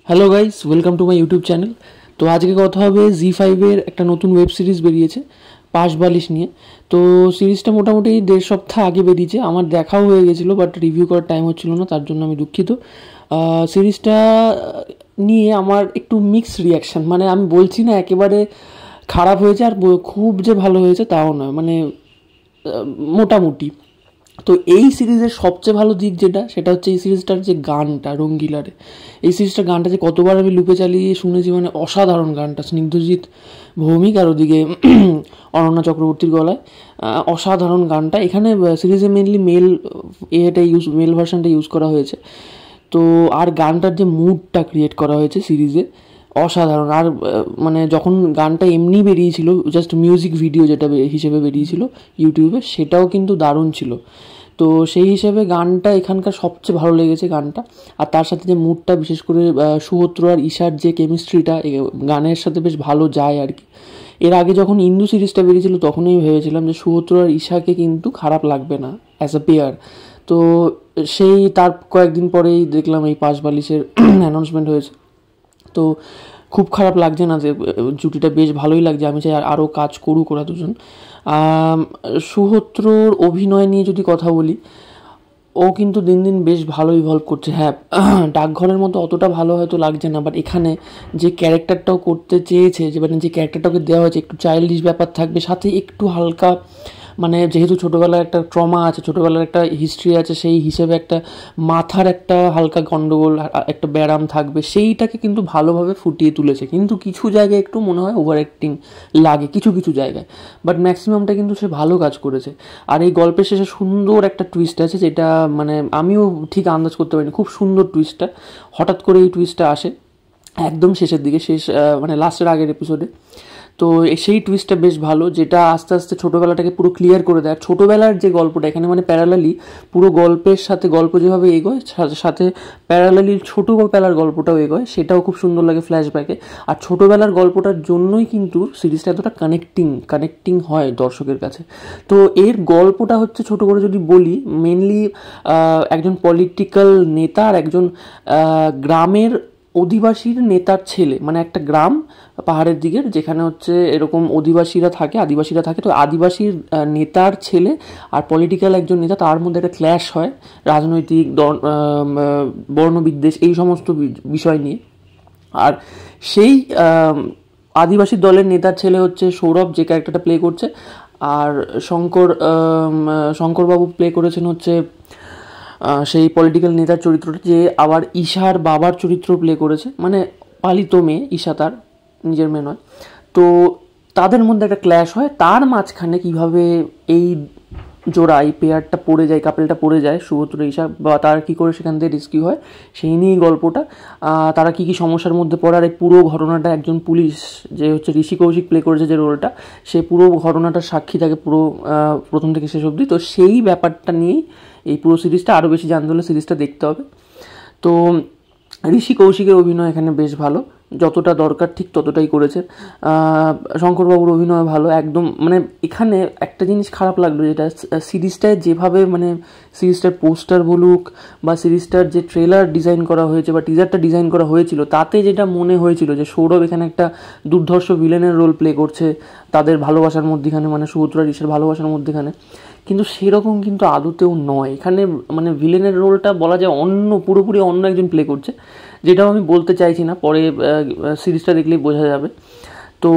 Hello guys, welcome to my YouTube channel. তো আজকে কথা হবে জি5-এর একটা নতুন ওয়েব সিরিজ বেরিয়েছে পাশ বালিশ নিয়ে। তো সিরিজটা মোটামুটি 1.5 সপ্তাহ আগে বেরিয়েছে, আমার দেখাও হয়ে গেছিলো, বাট রিভিউ করার টাইম হচ্ছিল না, তার জন্য আমি দুঃখিত। সিরিজটা নিয়ে আমার একটু মিক্সড রিয়াকশান, মানে আমি বলছি না একেবারে খারাপ হয়েছে আর খুব যে ভালো হয়েছে তাও নয়, মানে মোটামুটি। তো এই সিরিজের সবচেয়ে ভালো দিক যেটা, সেটা হচ্ছে এই সিরিজটার যে গানটা, রঙ্গিলারে এই সিরিজটার গানটা যে কতবার আমি লুপে চালিয়ে শুনেছি, মানে অসাধারণ গানটা, স্নিগ্ধজিৎ ভৌমিক আর ওদিকে অনন্যা চক্রবর্তীর গলায় অসাধারণ গানটা। এখানে সিরিজে মেনলি মেল ভার্সনটা ইউজ করা হয়েছে। তো আর গানটার যে মুডটা ক্রিয়েট করা হয়েছে সিরিজে অসাধারণ। আর মানে যখন গানটা এমনি বেরিয়েছিল, জাস্ট মিউজিক ভিডিও যেটা হিসেবে বেরিয়েছিল ইউটিউবে, সেটাও কিন্তু দারুণ ছিল। তো সেই হিসেবে গানটা এখানকার সবচেয়ে ভালো লেগেছে গানটা। আর তার সাথে যে মুডটা, বিশেষ করে সুহূত্র আর ঈশার যে কেমিস্ট্রিটা গানের সাথে বেশ ভালো যায় আর কি। এর আগে যখন ইন্দু সিরিজটা বেরিয়েছিল তখনই ভেবেছিলাম যে সুহূত্র আর ঈশাকে কিন্তু খারাপ লাগবে না অ্যাজ আ পেয়ার। তো সেই তার কয়েকদিন পরেই দেখলাম এই পাশ বালিশের অ্যানাউন্সমেন্ট হয়েছে। তো খুব খারাপ লাগছে না, যে জুটিটা বেশ ভালোই লাগছে। আমি চাই আরও কাজ করুক ওরা দুজন। সুহূত্রর অভিনয় নিয়ে যদি কথা বলি, ও কিন্তু দিন দিন বেশ ভালো ইভলভ করছে। হ্যাঁ, ডাকঘরের মতো অতটা ভালো হয়তো লাগছে না, বাট এখানে যে ক্যারেক্টারটাও করতে চেয়েছে, যে মানে যে ক্যারেক্টারটাকে দেওয়া হয়েছে, একটু চাইল্ডিশ ব্যাপার থাকবে, সাথে একটু হালকা, মানে যেহেতু ছোটোবেলার একটা ট্রমা আছে, ছোটোবেলার একটা হিস্ট্রি আছে, সেই হিসেবে একটা মাথার একটা হালকা গণ্ডগোল, একটা ব্যারাম থাকবে, সেইটাকে কিন্তু ভালোভাবে ফুটিয়ে তুলেছে। কিন্তু কিছু জায়গায় একটু মনে হয় ওভার অ্যাক্টিং লাগে কিছু কিছু জায়গায়, বাট ম্যাক্সিমামটা কিন্তু সে ভালো কাজ করেছে। আর এই গল্পের শেষে সুন্দর একটা টুইস্ট আছে, যেটা মানে আমিও ঠিক আন্দাজ করতে পারিনি। খুব সুন্দর টুইস্টটা, হঠাৎ করে এই টুইস্টটা আসে একদম শেষের দিকে, মানে লাস্টের আগের এপিসোডে। তো সেই টুইস্টটা বেশ ভালো, যেটা আস্তে আস্তে ছোটোবেলাটাকে পুরো ক্লিয়ার করে দেয়। ছোটোবেলার যে গল্পটা এখানে, মানে প্যারালালি পুরো গল্পের সাথে গল্প যেভাবে এগোয়, সাথে প্যারালালি ছোটোবেলার গল্পটাও এগোয়, সেটাও খুব সুন্দর লাগে ফ্ল্যাশব্যাকে। আর ছোটোবেলার গল্পটার জন্যই কিন্তু সিরিজটা এতটা কানেক্টিং হয় দর্শকের কাছে। তো এর গল্পটা হচ্ছে, ছোটো করে যদি বলি, মেনলি একজন পলিটিক্যাল নেতা আর একজন গ্রামের অধিবাসীর নেতার ছেলে, মানে একটা গ্রাম পাহাড়ের দিকের, যেখানে হচ্ছে এরকম আদিবাসীরা থাকে। তো আদিবাসীর নেতার ছেলে আর পলিটিক্যাল একজন নেতা, তার মধ্যে একটা ক্ল্যাশ হয় রাজনৈতিক বর্ণবিদ্বেষ এই সমস্ত বিষয় নিয়ে। আর সেই আদিবাসী দলের নেতার ছেলে হচ্ছে সৌরভ, যে ক্যারেক্টারটা প্লে করছে। আর শঙ্করবাবু প্লে করেছেন হচ্ছে সেই পলিটিক্যাল নেতার চরিত্রটা, যে আবার ঈশার বাবার চরিত্র প্লে করেছে, মানে পালিত মেয়ে ঈশা, তার নিজের মেয়ে নয়। তো তাদের মধ্যে একটা ক্ল্যাশ হয়, তার মাঝখানে কিভাবে এই জোড়া, এই পেয়ারটা পড়ে যায়, কাপেলটা পড়ে যায়, সুহূত্র ঈশা, বা তার কী করে সেখান থেকে রেস্কিউ হয়, সেই নিয়েই গল্পটা। তারা কী কী সমস্যার মধ্যে পড়ে, আর এই পুরো ঘটনাটা একজন পুলিশ, যে হচ্ছে ঋষি কৌশিক প্লে করেছে যে রোলটা, সে পুরো ঘটনাটার সাক্ষী থাকে পুরো প্রথম থেকে শেষ অবধি। তো সেই ব্যাপারটা নিয়েই এই পুরো সিরিজটা। আরও বেশি জানতে হলে সিরিজটা দেখতে হবে। তো ঋষি কৌশিকের অভিনয় এখানে বেশ ভালো, যতটা দরকার ঠিক ততটাই করেছে। শঙ্করবাবুর অভিনয় ভালো একদম। মানে এখানে একটা জিনিস খারাপ লাগলো, যেটা সিরিজটায় যেভাবে, মানে সিরিজটার পোস্টার বলুক বা সিরিজটার যে ট্রেলার ডিজাইন করা হয়েছে বা টিজারটা ডিজাইন করা হয়েছিল, তাতে যেটা মনে হয়েছিল যে সৌরভ এখানে একটা দুর্ধর্ষ ভিলেনের রোল প্লে করছে তাদের ভালোবাসার মধ্যেখানে, মানে সুহূত্র আর ঈশার ভালোবাসার মধ্যেখানে, কিন্তু সেরকম কিন্তু আদতেও নয়। এখানে মানে ভিলেনের রোলটা বলা যায় পুরোপুরি অন্য একজন প্লে করছে, যেটাও আমি বলতে চাইছি না, পরে সিরিজটা দেখলেই বোঝা যাবে। তো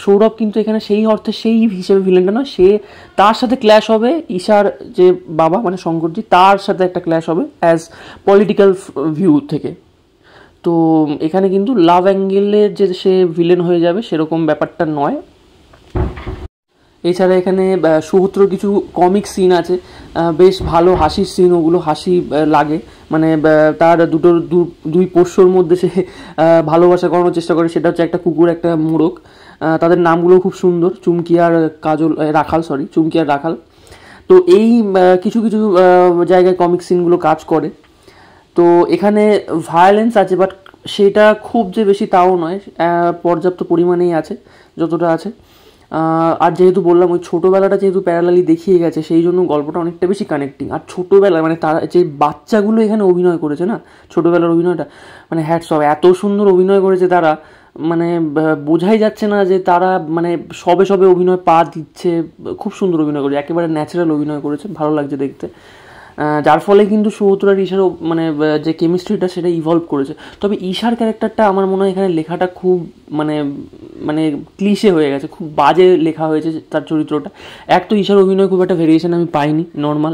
সৌরভ কিন্তু এখানে সেই অর্থে সেই হিসেবে ভিলেনটা নয়, সে তার সাথে ক্ল্যাশ হবে ঈশার যে বাবা, মানে শঙ্করজি, তার সাথে একটা ক্ল্যাশ হবে অ্যাজ পলিটিক্যাল ভিউ থেকে। তো এখানে কিন্তু লাভ অ্যাঙ্গেলের যে সে ভিলেন হয়ে যাবে সেরকম ব্যাপারটা নয়। এছাড়া এখানে সুহূত্র কিছু কমিক সিন আছে, বেশ ভালো হাসির সিন, ওগুলো হাসি লাগে। মানে তার দুই পোষ্যর মধ্যে সে ভালোবাসা করানোর চেষ্টা করে, সেটা হচ্ছে একটা কুকুর, একটা মোরগ। তাদের নামগুলো খুব সুন্দর, চুমকি আর রাখাল। তো এই কিছু কিছু জায়গায় কমিক সিনগুলো কাজ করে। তো এখানে ভায়োলেন্স আছে, বাট সেটা খুব যে বেশি তাও নয়, পর্যাপ্ত পরিমাণেই আছে যতটা আছে। আর যেহেতু বললাম ওই ছোটোবেলাটা যেহেতু প্যারালালি দেখিয়ে গেছে, সেই জন্য গল্পটা অনেকটা বেশি কানেক্টিং। আর ছোটোবেলায় মানে তারা যে বাচ্চাগুলো এখানে অভিনয় করেছে না, ছোটোবেলার অভিনয়টা মানে হ্যাটস অফ, এত সুন্দর অভিনয় করেছে তারা, মানে বোঝাই যাচ্ছে না যে তারা মানে সবে সবে অভিনয় পা দিচ্ছে। খুব সুন্দর অভিনয় করেছে, একেবারে ন্যাচারাল অভিনয় করেছে, ভালো লাগছে দেখতে। যার ফলে কিন্তু সুহূত আর ঈশারও মানে যে কেমিস্ট্রিটা সেটা ইভলভ করেছে। তবে ঈশার ক্যারেক্টারটা আমার মনে হয় এখানে লেখাটা খুব মানে মানে ক্লিশে হয়ে গেছে, খুব বাজে লেখা হয়েছে তার চরিত্রটা। এক তো ঈশার অভিনয় খুব একটা ভেরিয়েশন আমি পাইনি, নর্মাল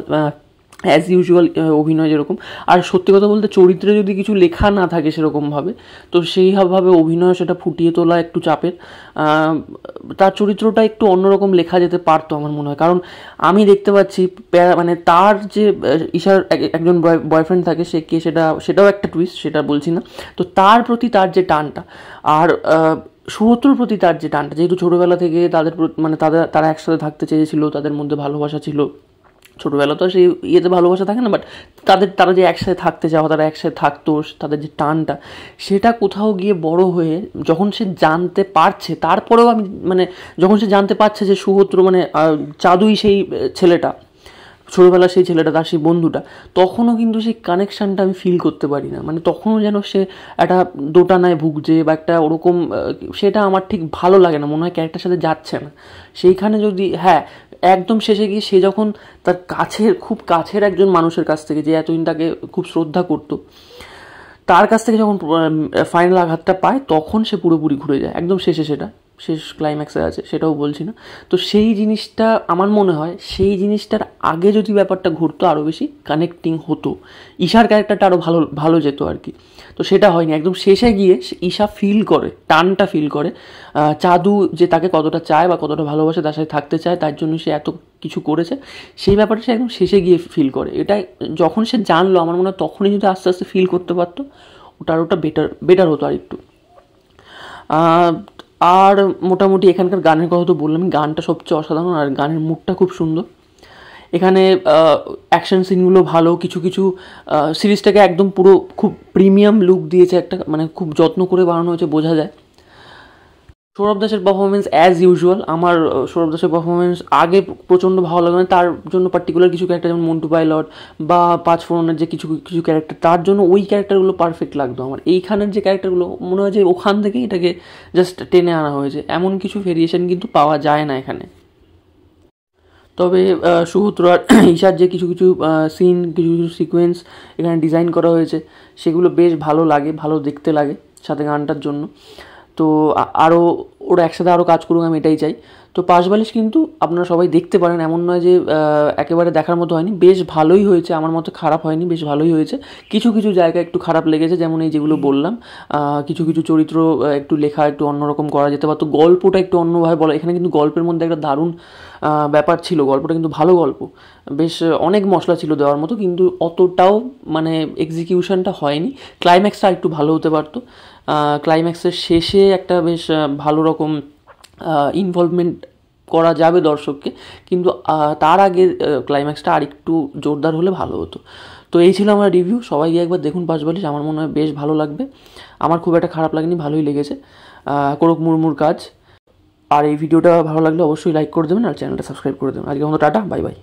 অ্যাজ ইউজুয়াল অভিনয় যেরকম। আর সত্যি কথা বলতে চরিত্রে যদি কিছু লেখা না থাকে সেরকমভাবে, তো সেইভাবে অভিনয় সেটা ফুটিয়ে তোলা একটু চাপের। তার চরিত্রটা একটু অন্যরকম লেখা যেতে পারতো আমার মনে হয়। কারণ আমি দেখতে পাচ্ছি মানে তার যে ঈশার একজন বয়ফ্রেন্ড থাকে, সে কে সেটাও একটা টুইস্ট, সেটা বলছি না। তো তার প্রতি তার যে টানটা, আর সুহূতর প্রতি তার যে টানটা, যেহেতু ছোটোবেলা থেকে তাদের মানে তারা একসাথে থাকতে চেয়েছিল, তাদের মধ্যে ভালোবাসা ছিল। ছোটোবেলা তো সেই ইয়েতে ভালোবাসা থাকে না, বাট তারা যে একসাথে থাকতে চাওয়া, তারা একসাথে থাকতো, তাদের যে টানটা, সেটা কোথাও গিয়ে বড় হয়ে যখন সে জানতে পারছে, তারপরেও আমি মানে যখন সে জানতে পারছে যে সুহূত মানে চাঁদুই সেই ছেলেটা, ছোটোবেলার সেই ছেলেটা, তার সেই বন্ধুটা, তখনও কিন্তু সেই কানেকশানটা আমি ফিল করতে পারি না। মানে তখনও যেন সে একটা দোটানায় ভুগছে বা একটা ওরকম, সেটা আমার ঠিক ভালো লাগে না, মনে হয় ক্যারেক্টার সাথে যাচ্ছে না। সেইখানে যদি হ্যাঁ একদম শেষে গিয়ে সে যখন তার খুব কাছের একজন মানুষের কাছ থেকে, যে এতদিন তাকে খুব শ্রদ্ধা করতো, তার কাছ থেকে যখন ফাইনাল আঘাতটা পায়, তখন সে পুরোপুরি ঘুরে যায় একদম শেষে, সেটা শেষ ক্লাইম্যাক্সে আছে, সেটাও বলছি না। তো সেই জিনিসটা আমার মনে হয় সেই জিনিসটার আগে যদি ব্যাপারটা ঘুরতো আরও বেশি কানেক্টিং হতো, ঈশার ক্যারেক্টারটা আরও ভালো যেত আর কি। তো সেটা হয়নি, একদম শেষে গিয়ে ঈশা ফিল করে, টানটা ফিল করে চাঁদু যে তাকে কতটা চায় বা কতটা ভালোবাসে, তার সাথে থাকতে চায়, তার জন্য সে এত কিছু করেছে, সেই ব্যাপারটা সে একদম শেষে গিয়ে ফিল করে। এটা যখন সে জানলো, আমার মনে হয় তখনই যদি আস্তে আস্তে ফিল করতে পারতো, ওটা বেটার হতো আর একটু। আর মোটামুটি এখানকার গানের কথা তো বললাম, গানটা সবচেয়ে অসাধারণ, আর গানের মুডটা খুব সুন্দর। এখানে অ্যাকশন সিনগুলো ভালো, কিছু কিছু সিরিজটাকে একদম পুরো খুব প্রিমিয়াম লুক দিয়েছে, একটা মানে খুব যত্ন করে বানানো হয়েছে, বোঝা যায়। সৌরভ দাসের পারফরমেন্স অ্যাজ ইউজুয়াল, আমার সৌরভ দাসের পারফরমেন্স আগে প্রচণ্ড ভালো লাগে, মানে তার জন্য পার্টিকুলার কিছু ক্যারেক্টার যেমন মন্টু পাইলট বা পাঁচফোড়নের যে কিছু কিছু ক্যারেক্টার, তার জন্য ওই ক্যারেক্টারগুলো পারফেক্ট লাগতো আমার। এইখানের যে ক্যারেক্টারগুলো মনে হয় যে ওখান থেকেই এটাকে জাস্ট টেনে আনা হয়েছে, এমন কিছু ভেরিয়েশন কিন্তু পাওয়া যায় না এখানে। তবে সুহূত আর ঈশার যে কিছু কিছু সিন, কিছু কিছু সিকোয়েন্স এখানে ডিজাইন করা হয়েছে, সেগুলো বেশ ভালো লাগে, ভালো দেখতে লাগে সাথে গানটার জন্য। তো আরও ওরা একসাথে আরও কাজ করুক, আমি এটাই চাই। তো পাশবালিশ কিন্তু আপনারা সবাই দেখতে পারেন, এমন নয় যে একেবারে দেখার মতো হয়নি, বেশ ভালোই হয়েছে, আমার মতে খারাপ হয়নি, বেশ ভালোই হয়েছে। কিছু কিছু জায়গায় একটু খারাপ লেগেছে, যেমন এই যেগুলো বললাম, কিছু কিছু চরিত্র একটু লেখা একটু অন্যরকম করা যেতে পারতো, গল্পটা একটু অন্যভাবে বলা। এখানে কিন্তু গল্পের মধ্যে একটা দারুণ ব্যাপার ছিল, গল্পটা কিন্তু ভালো গল্প, বেশ অনেক মশলা ছিল দেওয়ার মতো, কিন্তু অতটাও মানে এক্সিকিউশনটা হয়নি। ক্লাইম্যাক্সটা একটু ভালো হতে পারতো, ক্লাইম্যাক্সের শেষে একটা বেশ ভালো রকম ইনভলভমেন্ট করা যাবে দর্শককে, কিন্তু তার আগে ক্লাইম্যাক্সটা আর একটু জোরদার হলে ভালো হতো। তো এই ছিল আমার রিভিউ, সবাই গিয়ে একবার দেখুন পাশবালিশ, আমার মনে হয় বেশ ভালো লাগবে। আমার খুব একটা খারাপ লাগেনি, ভালোই লেগেছে, করুক মুরমুর কাজ। আর এই ভিডিওটা ভালো লাগলে অবশ্যই লাইক করে দেবেন আর চ্যানেলটা সাবস্ক্রাইব করে দেবেন। আজকে মতো টাটা, বাই বাই।